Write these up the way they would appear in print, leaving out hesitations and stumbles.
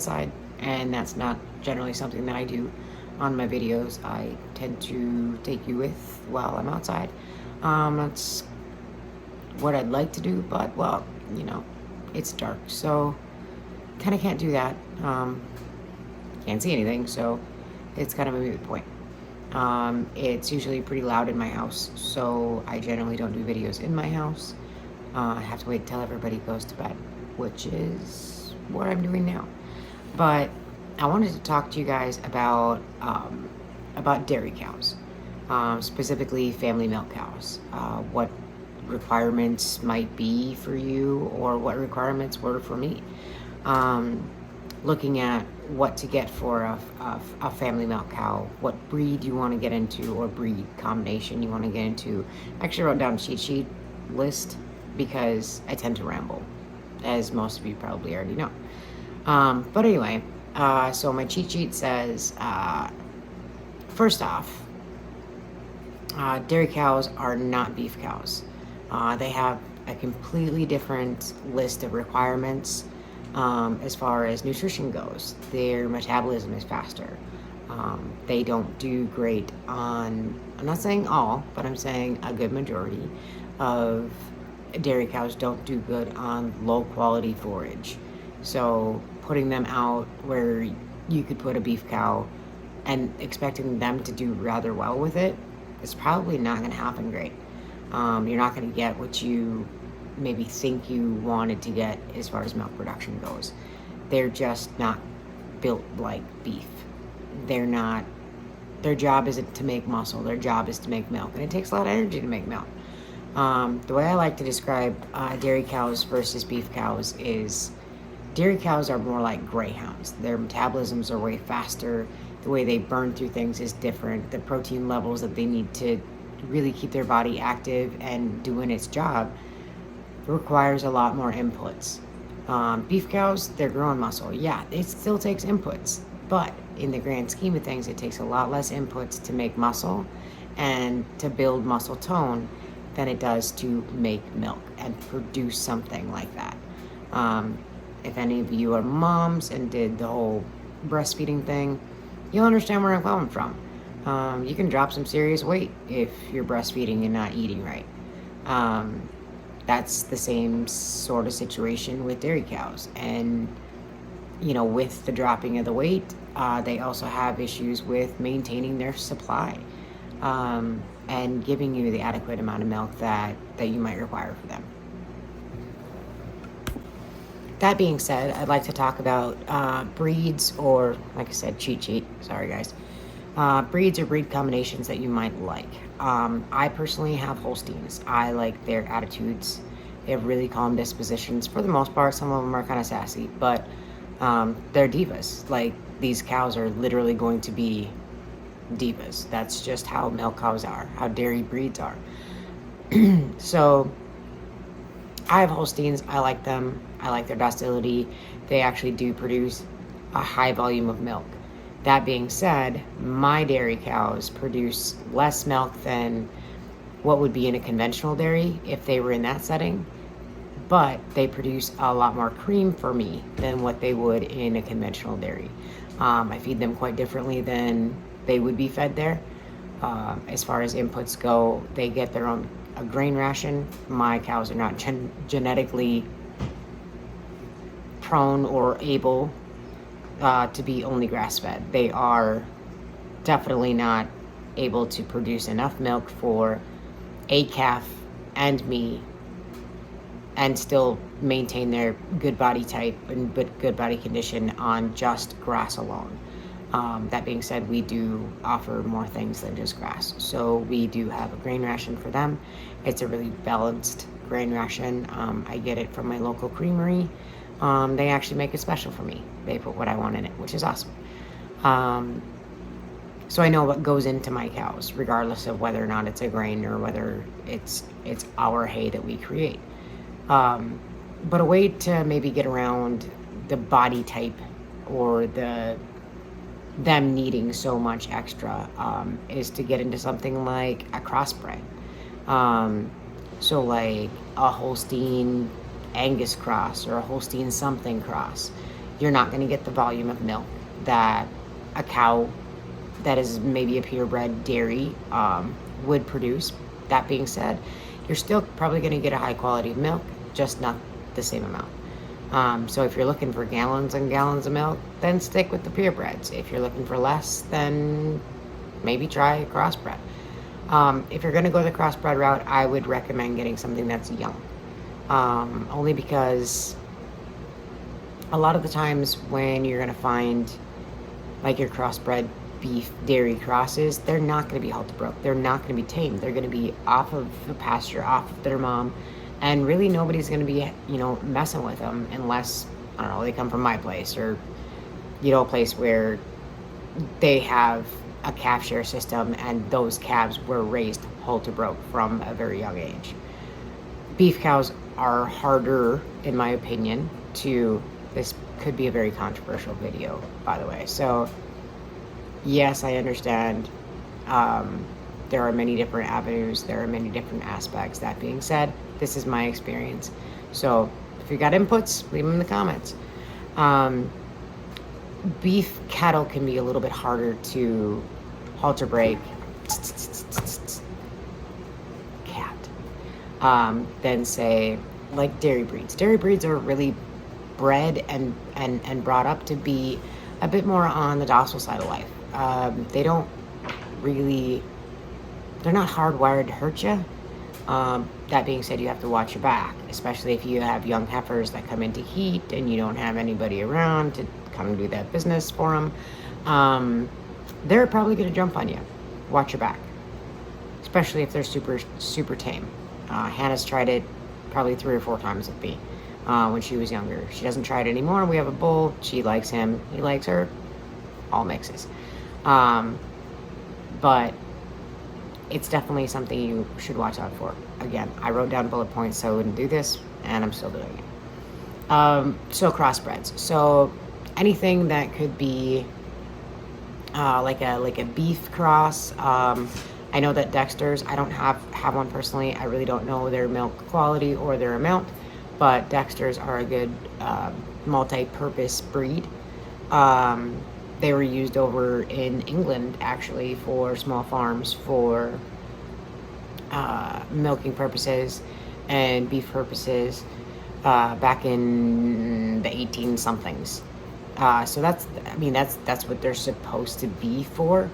inside, and that's not generally something that I do on my videos. I tend to take you with while I'm outside. That's what I'd like to do, but well, you know, it's dark, so kind of can't do that. Can't see anything, so it's kind of a moot point. It's usually pretty loud in my house, so I generally don't do videos in my house. I have to wait till everybody goes to bed, which is what I'm doing now. But I wanted to talk to you guys about dairy cows, specifically family milk cows. What requirements might be for you, or what requirements were for me. Looking at what to get for a family milk cow, what breed you want to get into, or breed combination you want to get into. I actually wrote down a cheat sheet list because I tend to ramble, as most of you probably already know. But anyway, so my cheat sheet says, first off, dairy cows are not beef cows. They have a completely different list of requirements as far as nutrition goes. Their metabolism is faster. They don't do great on, I'm not saying all, but I'm saying a good majority of dairy cows don't do good on low quality forage. So putting them out where you could put a beef cow and expecting them to do rather well with it is probably not going to happen great. You're not going to get what you maybe think you wanted to get as far as milk production goes. They're just not built like beef. They're not, their job isn't to make muscle, their job is to make milk, and it takes a lot of energy to make milk. The way I like to describe dairy cows versus beef cows is dairy cows are more like greyhounds. Their metabolisms are way faster. The way they burn through things is different. The protein levels that they need to really keep their body active and doing its job requires a lot more inputs. Beef cows, they're growing muscle. Yeah, it still takes inputs, but in the grand scheme of things, it takes a lot less inputs to make muscle and to build muscle tone than it does to make milk and produce something like that. If any of you are moms and did the whole breastfeeding thing, you'll understand where I'm coming from. You can drop some serious weight if you're breastfeeding and not eating right. That's the same sort of situation with dairy cows. And, you know, with the dropping of the weight, they also have issues with maintaining their supply and giving you the adequate amount of milk that you might require for them. That being said, I'd like to talk about breeds, or like I said, cheat sheet. Sorry, guys. Breeds or breed combinations that you might like. I personally have Holsteins. I like their attitudes. They have really calm dispositions for the most part. Some of them are kind of sassy, but they're divas. Like, these cows are literally going to be divas. That's just how milk cows are, how dairy breeds are. So I have Holsteins. I like them. I like their docility. They actually do produce a high volume of milk. That being said, my dairy cows produce less milk than what would be in a conventional dairy if they were in that setting, but they produce a lot more cream for me than what they would in a conventional dairy. I feed them quite differently than they would be fed there. As far as inputs go, they get their own a grain ration. My cows are not genetically prone or able to be only grass-fed. They are definitely not able to produce enough milk for a calf and me and still maintain their good body type and good body condition on just grass alone. That being said, we do offer more things than just grass. So we do have a grain ration for them. It's a really balanced grain ration. I get it from my local creamery. They actually make it special for me. They put what I want in it, which is awesome. So I know what goes into my cows, regardless of whether or not it's a grain or whether it's our hay that we create. But a way to maybe get around the body type or them needing so much extra is to get into something like a crossbred. So like a Holstein Angus cross or a Holstein something cross. you're not going to get the volume of milk that a cow that is maybe a purebred dairy would produce. That being said, you're still probably going to get a high quality of milk, just not the same amount. So if you're looking for gallons and gallons of milk, then stick with the purebreds. If you're looking for less, then maybe try a crossbred. If you're going to go the crossbred route, I would recommend getting something that's young. Only because a lot of the times when you're going to find like your crossbred beef dairy crosses, they're not going to be halter broke. They're not going to be tamed. They're going to be off of the pasture, off of their mom, and really nobody's going to be, messing with them unless, I don't know, they come from my place or, a place where they have a calf share system and those calves were raised halter broke from a very young age. Beef cows are harder, in my opinion, this could be a very controversial video, by the way. So, yes, I understand. There are many different avenues. There are many different aspects. That being said, this is my experience. So, if you got inputs, leave them in the comments. Beef cattle can be a little bit harder to halter break than, say, like dairy breeds. Dairy breeds are really bred and brought up to be a bit more on the docile side of life. They're not hardwired to hurt you. That being said, you have to watch your back, especially if you have young heifers that come into heat and you don't have anybody around to come and do that business for them. They're probably going to jump on you. Watch your back, especially if they're super, super tame. Hannah's tried it probably 3 or 4 times with me when she was younger. She doesn't try it anymore. We have a bull. She likes him. He likes her. All mixes. But it's definitely something you should watch out for. Again, I wrote down bullet points so I wouldn't do this, and I'm still doing it. So crossbreds. So anything that could be like a beef cross. I know that Dexter's, I don't have one personally. I really don't know their milk quality or their amount, but Dexter's are a good multi-purpose breed. They were used over in England, actually, for small farms for milking purposes and beef purposes back in the 18-somethings. So that's what they're supposed to be for.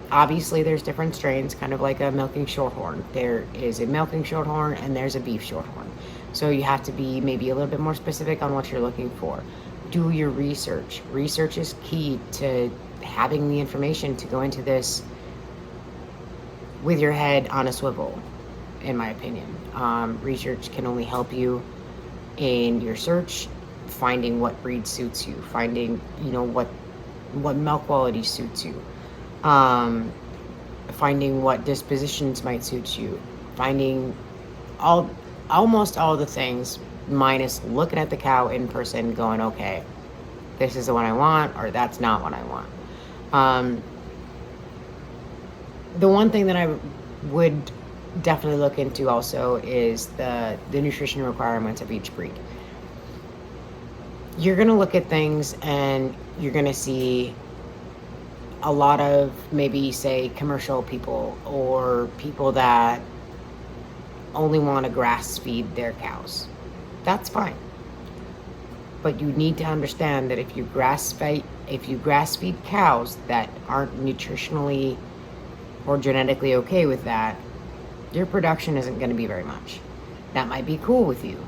Obviously, there's different strains, kind of like a milking shorthorn. There is a milking shorthorn and there's a beef shorthorn. So you have to be maybe a little bit more specific on what you're looking for. Do your research. Research is key to having the information to go into this with your head on a swivel, in my opinion. Research can only help you in your search, finding what breed suits you, finding, what milk quality suits you, finding what dispositions might suit you, finding almost all the things, minus looking at the cow in person going, okay, this is the one I want, or that's not what I want. The one thing that I would definitely look into also is the nutrition requirements of each breed. You're going to look at things and you're going to see a lot of maybe, say, commercial people or people that only want to grass feed their cows. That's fine. But you need to understand that if you grass feed cows that aren't nutritionally or genetically okay with that, your production isn't going to be very much. That might be cool with you.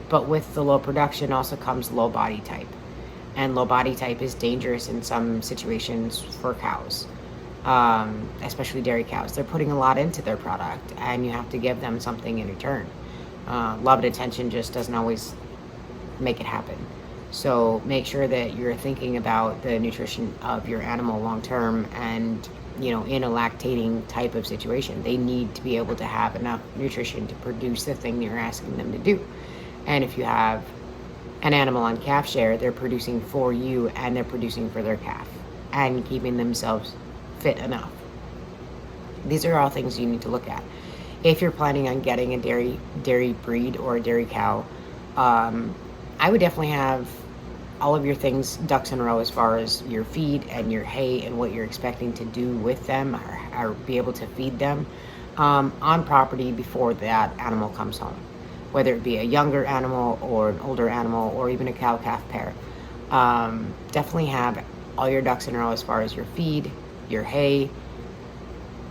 But with the low production also comes low body type. And low body type is dangerous in some situations for cows, especially dairy cows. They're putting a lot into their product, and you have to give them something in return. Love and attention just doesn't always make it happen. So make sure that you're thinking about the nutrition of your animal long term, and in a lactating type of situation, they need to be able to have enough nutrition to produce the thing you're asking them to do. And if you have an animal on calf share, they're producing for you and they're producing for their calf and keeping themselves fit enough. These are all things you need to look at. If you're planning on getting a dairy breed or a dairy cow, I would definitely have all of your things ducks in a row as far as your feed and your hay and what you're expecting to do with them, or be able to feed them on property before that animal comes home, whether it be a younger animal or an older animal or even a cow-calf pair. Definitely have all your ducks in a row as far as your feed, your hay,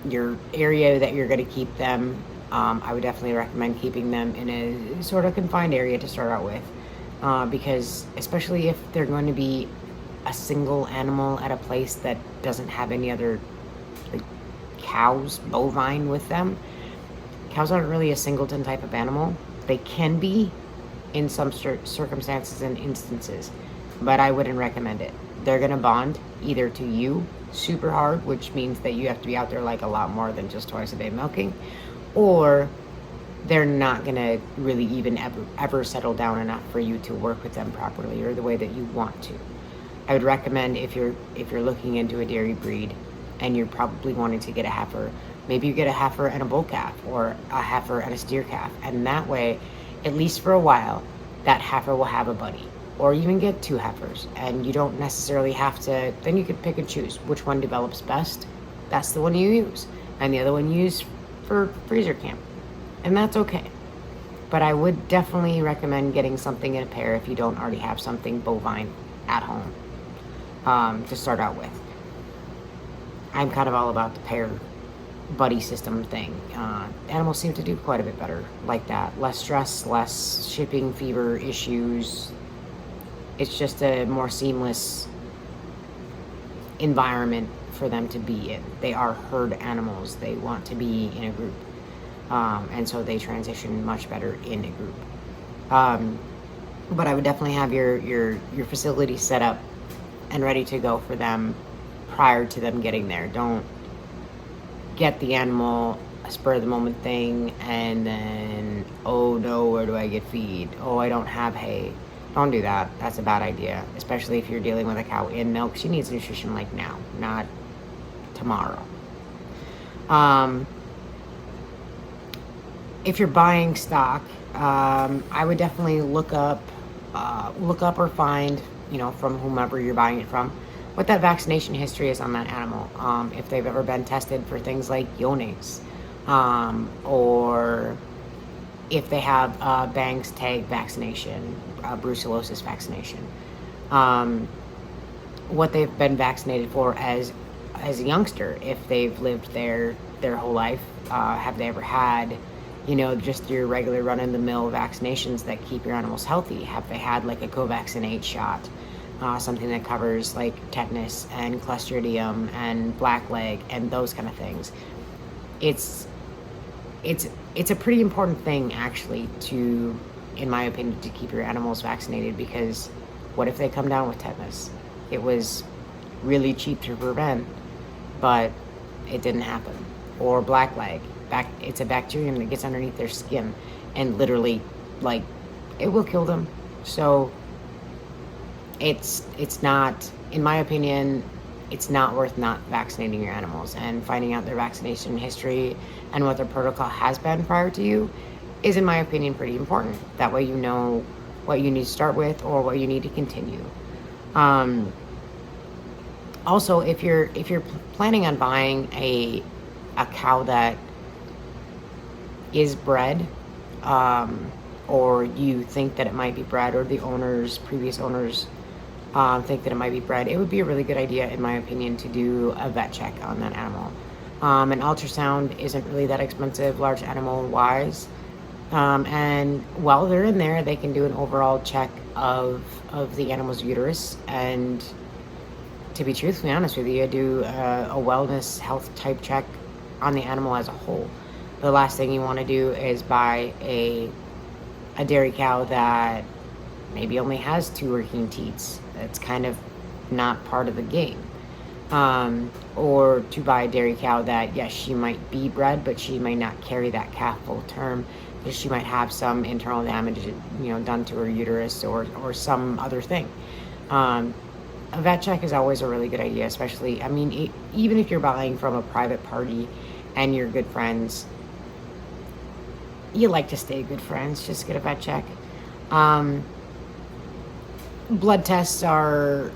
your area that you're going to keep them. I would definitely recommend keeping them in a sort of confined area to start out with, because especially if they're going to be a single animal at a place that doesn't have any other, like, cows, bovine with them. Cows aren't really a singleton type of animal. They can be in some circumstances and instances, but I wouldn't recommend it. They're going to bond either to you super hard, which means that you have to be out there like a lot more than just twice a day milking, or they're not going to really even ever settle down enough for you to work with them properly or the way that you want to. I would recommend, if you're looking into a dairy breed and you're probably wanting to get a heifer, maybe you get a heifer and a bull calf, or a heifer and a steer calf, and that way, at least for a while, that heifer will have a buddy, or even get two heifers, and you don't necessarily have to. Then you can pick and choose which one develops best. That's the one you use, and the other one you use for freezer camp, and that's okay. But I would definitely recommend getting something in a pair if you don't already have something bovine at home, to start out with. I'm kind of all about the pair buddy system thing. Animals seem to do quite a bit better like that. Less stress, less shipping fever issues. It's just a more seamless environment for them to be in. They are herd animals. They want to be in a group. And so they transition much better in a group. But I would definitely have your facility set up and ready to go for them prior to them getting there. Don't get the animal a spur of the moment thing and then, oh no, where do I get feed? Oh, I don't have hay. Don't do that. That's a bad idea, especially if you're dealing with a cow in milk. She needs nutrition like now, not tomorrow. If you're buying stock, I would definitely look up or find, from whomever you're buying it from, what that vaccination history is on that animal. If they've ever been tested for things like Yonex, or if they have Bang's tag vaccination, brucellosis vaccination, what they've been vaccinated for as a youngster, if they've lived there their whole life. Have they ever had, just your regular run-in-the-mill vaccinations that keep your animals healthy? Have they had like a Covaxin 8 shot? Something that covers like tetanus and Clostridium and blackleg and those kind of things. It's a pretty important thing, actually, to, in my opinion, to keep your animals vaccinated, because what if they come down with tetanus? It was really cheap to prevent, but it didn't happen. Or blackleg. It's a bacterium that gets underneath their skin and literally, like, it will kill them. So it's not, in my opinion, it's not worth not vaccinating your animals, and finding out their vaccination history and what their protocol has been prior to you is, in my opinion, pretty important. That way you know what you need to start with or what you need to continue. Also, if you're planning on buying a cow that is bred, or you think that it might be bred, or the previous owners think that it might be bred, it would be a really good idea, in my opinion, to do a vet check on that animal. An ultrasound isn't really that expensive, large animal wise, and while they're in there, they can do an overall check of the animal's uterus, and to be truthfully honest with you, I do a wellness health type check on the animal as a whole. The last thing you want to do is buy a dairy cow that maybe only has 2 working teats. That's kind of not part of the game. Or to buy a dairy cow that, yes, she might be bred, but she may not carry that calf full term, because she might have some internal damage, done to her uterus or some other thing. A vet check is always a really good idea, especially, even if you're buying from a private party and you're good friends, you like to stay good friends, just get a vet check. blood tests are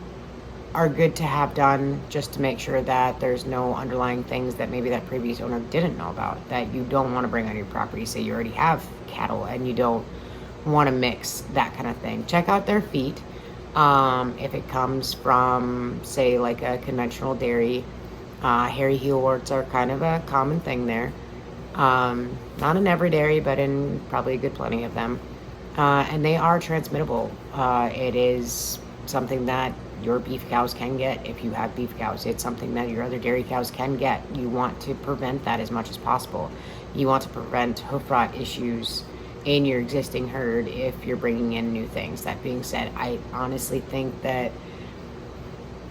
good to have done just to make sure that there's no underlying things that maybe that previous owner didn't know about that you don't want to bring on your property. Say you already have cattle and you don't want to mix that kind of thing. Check out their feet. If it comes from, say, like a conventional dairy, hairy heel warts are kind of a common thing there. Not in every dairy, but in probably a good plenty of them. And they are transmittable. It is something that your beef cows can get if you have beef cows. It's something that your other dairy cows can get. You want to prevent that as much as possible. You want to prevent hoof rot issues in your existing herd if you're bringing in new things. That being said, I honestly think that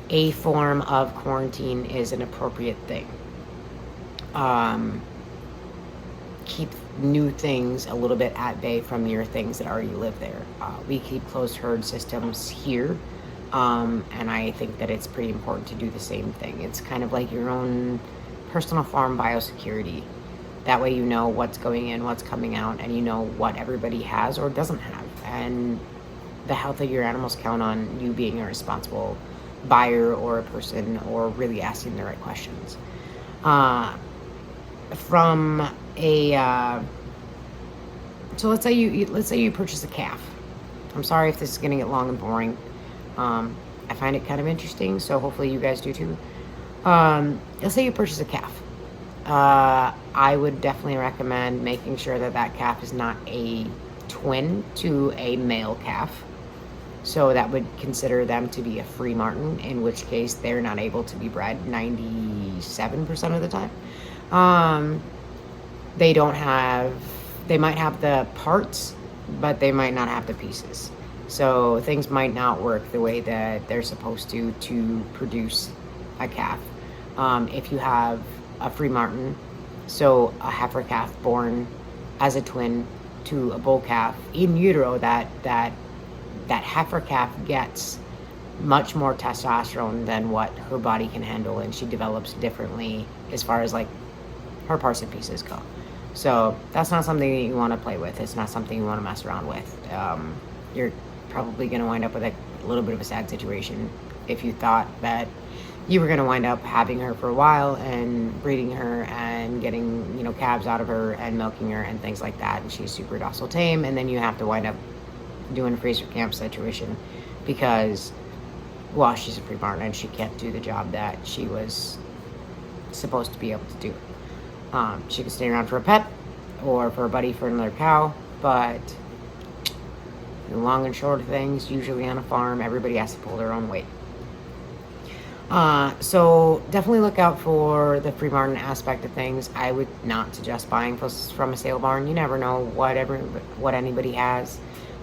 a form of quarantine is an appropriate thing. Keep new things a little bit at bay from your things that already live there. We keep closed herd systems here, and I think that it's pretty important to do the same thing. It's kind of like your own personal farm biosecurity. That way you know what's going in, what's coming out, and you know what everybody has or doesn't have. And the health of your animals count on you being a responsible buyer or a person, or really asking the right questions. From a so let's say you purchase a calf. I'm sorry if this is going to get long and boring. I find it kind of interesting, so hopefully you guys do too. Let's say you purchase a calf. I would definitely recommend making sure that that calf is not a twin to a male calf. So that would consider them to be a free martin, in which case they're not able to be bred 97% of the time. They might have the parts, but they might not have the pieces. So things might not work the way that they're supposed to produce a calf. If you have a free martin, so a heifer calf born as a twin to a bull calf in utero, that heifer calf gets much more testosterone than what her body can handle, and she develops differently as far as like her parts and pieces go. So that's not something that you want to play with. It's not something you want to mess around with. You're probably going to wind up with a little bit of a sad situation if you thought that you were going to wind up having her for a while and breeding her and getting, calves out of her and milking her and things like that, and she's super docile tame, and then you have to wind up doing a freezer camp situation because, well, she's a free martin and she can't do the job that she was supposed to be able to do. She could stay around for a pet or for a buddy for another cow, but the long and short of things, usually on a farm, everybody has to pull their own weight. So definitely look out for the free martin aspect of things. I would not suggest buying from a sale barn. You never know what anybody has.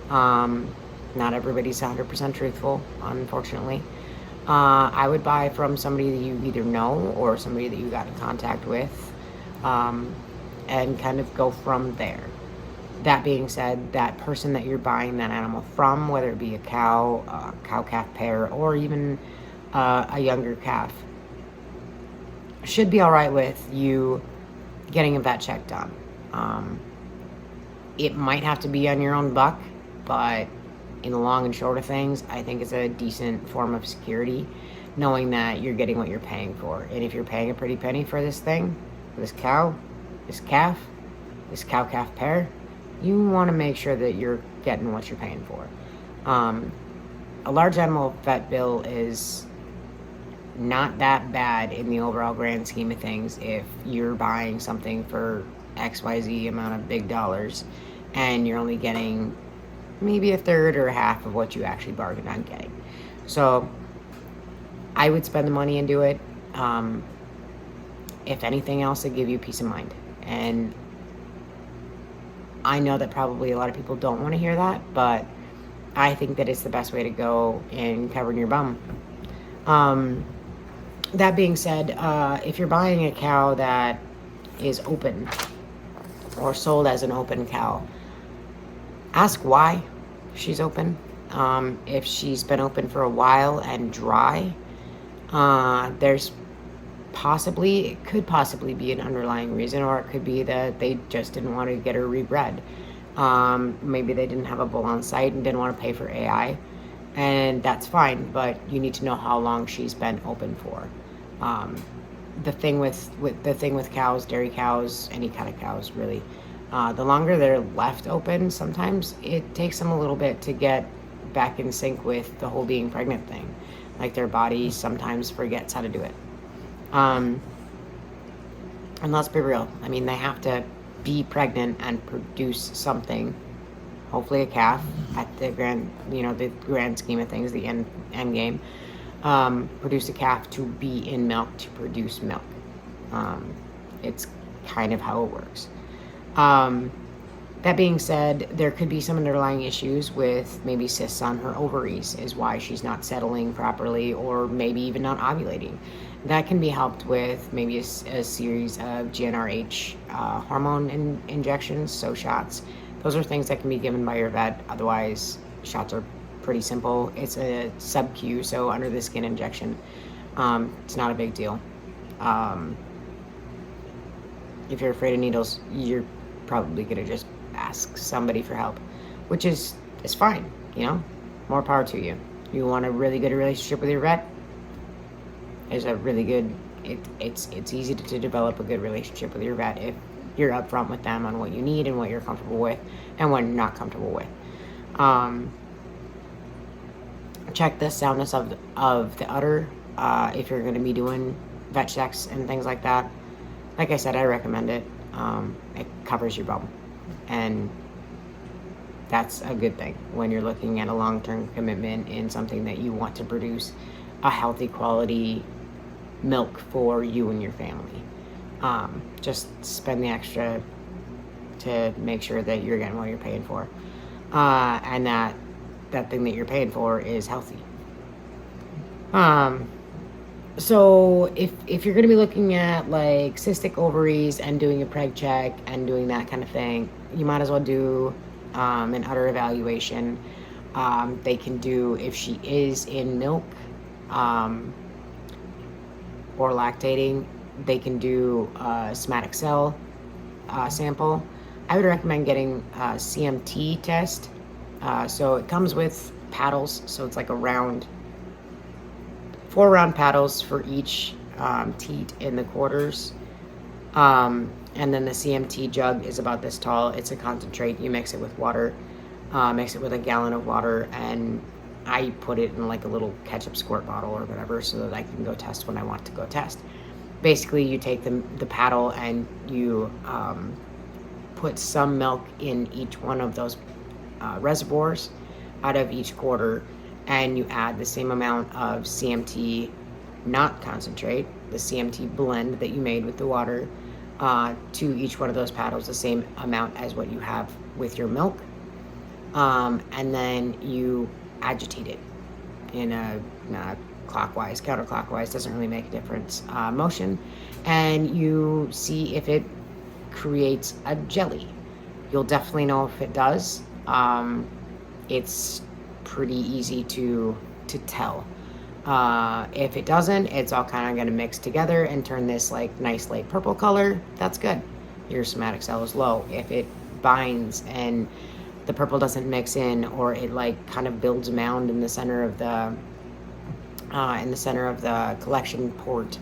Not everybody's 100% truthful, unfortunately. I would buy from somebody that you either know or somebody that you got in contact with, and kind of go from there. That being said, that person that you're buying that animal from, whether it be a cow-calf pair, or even a younger calf, should be all right with you getting a vet check done. It might have to be on your own buck, but in the long and short of things, I think it's a decent form of security, knowing that you're getting what you're paying for. And if you're paying a pretty penny for this thing, for this cow, this calf, this cow-calf pair, you want to make sure that you're getting what you're paying for. A large animal vet bill is not that bad in the overall grand scheme of things if you're buying something for XYZ amount of big dollars and you're only getting maybe a third or a half of what you actually bargained on getting. So I would spend the money and do it. If anything else, to give you peace of mind. And I know that probably a lot of people don't want to hear that, but I think that it's the best way to go in covering your bum. That being said, if you're buying a cow that is open or sold as an open cow, ask why she's open. If she's been open for a while and dry, it could possibly be an underlying reason, or it could be that they just didn't want to get her rebred. Maybe they didn't have a bull on site and didn't want to pay for AI. and that's fine, but you need to know how long she's been open for. The thing with cows, dairy cows, any kind of cows really, the longer they're left open, sometimes it takes them a little bit to get back in sync with the whole being pregnant thing. Like their body sometimes forgets how to do it. And let's be real. I mean, they have to be pregnant and produce something, hopefully a calf at the grand scheme of things, the end game. Produce a calf to be in milk to produce milk. It's kind of how it works. That being said, there could be some underlying issues with maybe cysts on her ovaries is why she's not settling properly, or maybe even not ovulating. That can be helped with maybe a series of GnRH hormone injections, so shots. Those are things that can be given by your vet. Otherwise, shots are pretty simple. It's a sub-Q, so under the skin injection. It's not a big deal. If you're afraid of needles, you're probably going to just ask somebody for help, which is fine, more power to you. You want a really good relationship with your vet? There's a really good, it's easy to develop a good relationship with your vet if you're upfront with them on what you need and what you're comfortable with and what you're not comfortable with. Check the soundness of the udder if you're going to be doing vet checks and things like that. Like I said, I recommend it. It covers your bum, and that's a good thing when you're looking at a long-term commitment in something that you want to produce a healthy quality milk for you and your family. Just spend the extra to make sure that you're getting what you're paying for, and that thing that you're paying for is healthy. So if you're going to be looking at like cystic ovaries and doing a preg check and doing that kind of thing, you might as well do an udder evaluation. They can do, if she is in milk or lactating, they can do a somatic cell sample. I would recommend getting a CMT test. So it comes with paddles, so it's like a round, 4 round paddles for each teat in the quarters. And then the CMT jug is about this tall. It's a concentrate. You mix it with water, mix it with a gallon of water, and I put it in like a little ketchup squirt bottle or whatever so that I can go test when I want to go test. Basically, you take the paddle and you put some milk in each one of those reservoirs out of each quarter, and you add the same amount of CMT, not concentrate, the CMT blend that you made with the water, to each one of those paddles, the same amount as what you have with your milk. And then you agitate it in a clockwise, counterclockwise, doesn't really make a difference, motion, and you see if it creates a jelly. You'll definitely know if it does. It's pretty easy to tell. If it doesn't, it's all kind of going to mix together and turn this like nice light purple color. That's good. Your somatic cell is low. If it binds and the purple doesn't mix in, or it like kind of builds a mound in the center of the collection port,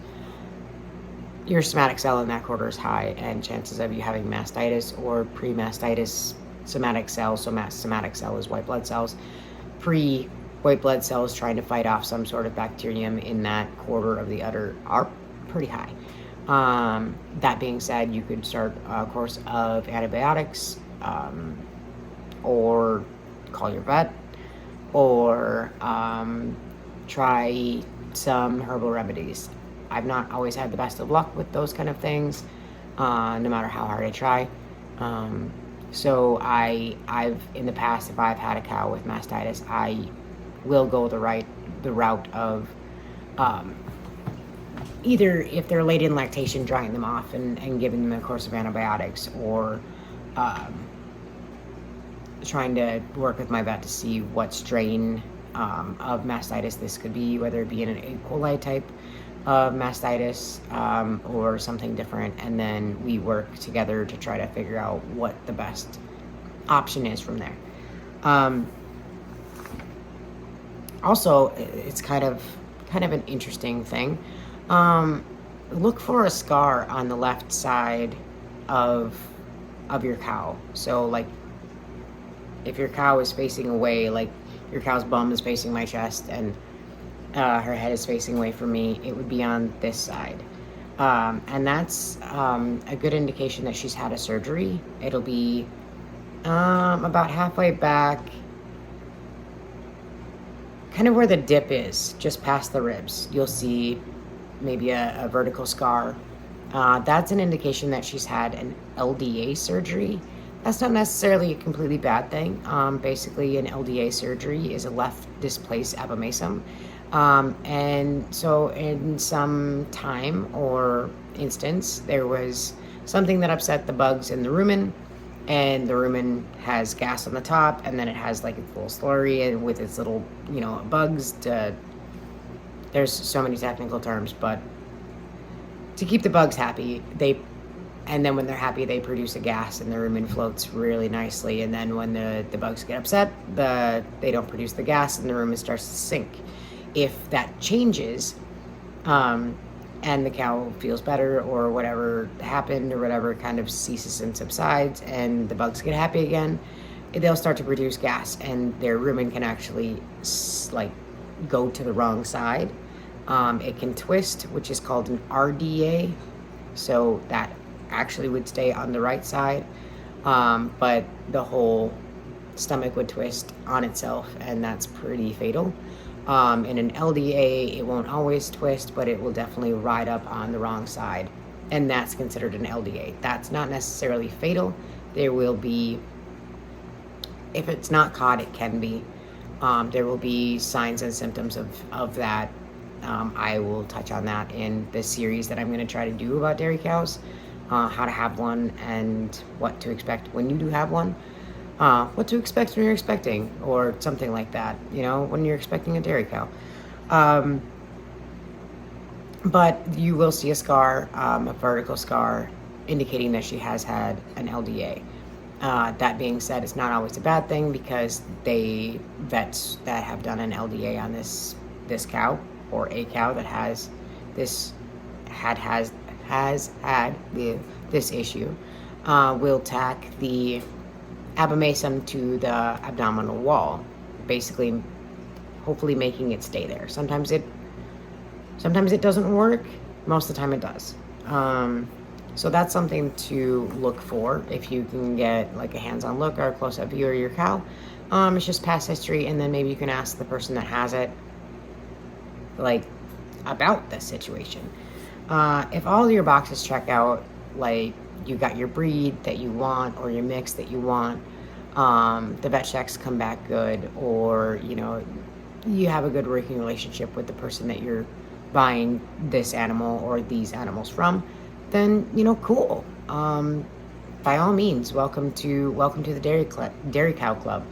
your somatic cell in that quarter is high, and chances of you having mastitis or pre-mastitis somatic cells, so somatic cell is white blood cells, pre-white blood cells trying to fight off some sort of bacterium in that quarter of the udder, are pretty high. That being said, you could start a course of antibiotics, or call your vet, or try some herbal remedies. I've not always had the best of luck with those kind of things, no matter how hard I try. So I've in the past, if I've had a cow with mastitis, I will go the route of either, if they're late in lactation, drying them off and giving them a course of antibiotics, or trying to work with my vet to see what strain of mastitis this could be, whether it be an E. coli type of mastitis or something different, and then we work together to try to figure out what the best option is from there. Also, it's kind of an interesting thing. Um, Look for a scar on the left side of your cow. So like if your cow is facing away, like your cow's bum is facing my chest and her head is facing away from me, it would be on this side. And that's a good indication that she's had a surgery. It'll be about halfway back, kind of where the dip is, just past the ribs. You'll see maybe a vertical scar. That's an indication that she's had an LDA surgery. That's not necessarily a completely bad thing. Basically, an LDA surgery is a left displaced abomasum. And so, in some time or instance, there was something that upset the bugs in the rumen, and the rumen has gas on the top, and then it has like its little slurry and with its little, bugs. There's so many technical terms, but to keep the bugs happy, and then when they're happy, they produce a gas, and the rumen floats really nicely. And then when the bugs get upset, they don't produce the gas, and the rumen starts to sink. If that changes, and the cow feels better, or whatever happened, or whatever kind of ceases and subsides, and the bugs get happy again, they'll start to produce gas, and their rumen can actually like go to the wrong side. It can twist, which is called an RDA, so that actually would stay on the right side, but the whole stomach would twist on itself, and that's pretty fatal. In an LDA, it won't always twist, but it will definitely ride up on the wrong side, and that's considered an LDA. That's not necessarily fatal. There will be, if it's not caught, it can be. There will be signs and symptoms of that. I will touch on that in the series that I'm going to try to do about dairy cows, how to have one and what to expect when you do have one. What to expect when you're expecting, or something like that, when you're expecting a dairy cow. But you will see a scar, a vertical scar, indicating that she has had an LDA. That being said, it's not always a bad thing, because vets that have done an LDA on this cow, or a cow that has had this issue, will tack the abomasum to the abdominal wall, basically, hopefully making it stay there. Sometimes it doesn't work. Most of the time it does. So that's something to look for if you can get like a hands-on look or a close-up view of your cow. It's just past history, and then maybe you can ask the person that has it, like, about the situation. If all of your boxes check out, like you got your breed that you want or your mix that you want, the vet checks come back good, or you have a good working relationship with the person that you're buying this animal or these animals from, then cool. By all means, welcome to the Dairy Cow Club.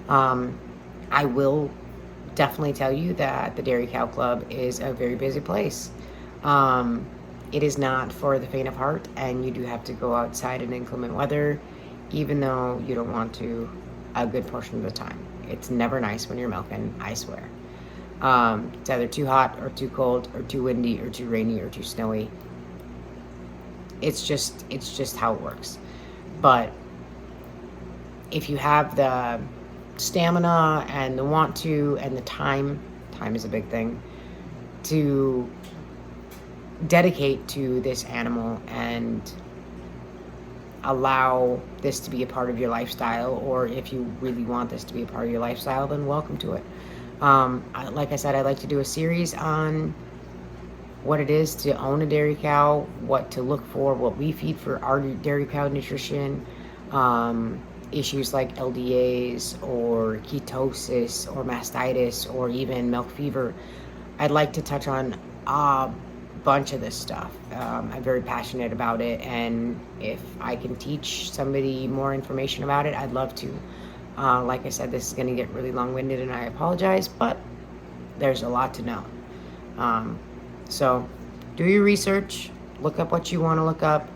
I will definitely tell you that the Dairy Cow Club is a very busy place. It is not for the faint of heart, and you do have to go outside in inclement weather, even though you don't want to a good portion of the time. It's never nice when you're milking, I swear. It's either too hot or too cold or too windy or too rainy or too snowy. It's just how it works. But if you have the stamina and the want to and the time is a big thing, to dedicate to this animal and allow this to be a part of your lifestyle, or if you really want this to be a part of your lifestyle, then welcome to it. Like I said, I like to do a series on what it is to own a dairy cow, what to look for, what we feed for our dairy cow nutrition, issues like LDAs or ketosis or mastitis or even milk fever. I'd like to touch on a bunch of this stuff. I'm very passionate about it, and if I can teach somebody more information about it, I'd love to. Like I said, this is going to get really long-winded, and I apologize, but there's a lot to know. So do your research, look up what you want to look up.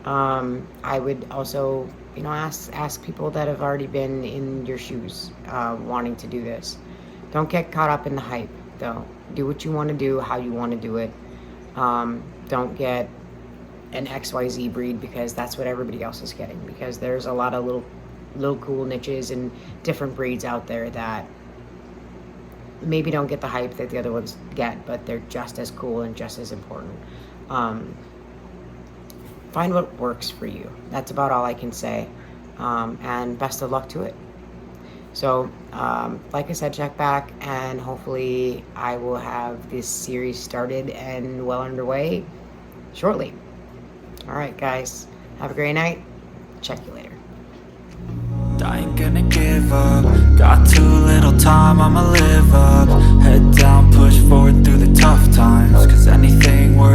I would also, ask people that have already been in your shoes, wanting to do this. Don't get caught up in the hype, though. Do what you want to do, how you want to do it. Don't get an XYZ breed because that's what everybody else is getting. Because there's a lot of little cool niches and different breeds out there that maybe don't get the hype that the other ones get, but they're just as cool and just as important. Find what works for you. That's about all I can say. And best of luck to it. So, like I said, check back, and hopefully I will have this series started and well underway shortly. All right, guys. Have a great night. Check you later. I ain't gonna give up. Got too little time, I'ma live up. Head down, push forward through the tough times, 'cause anything worth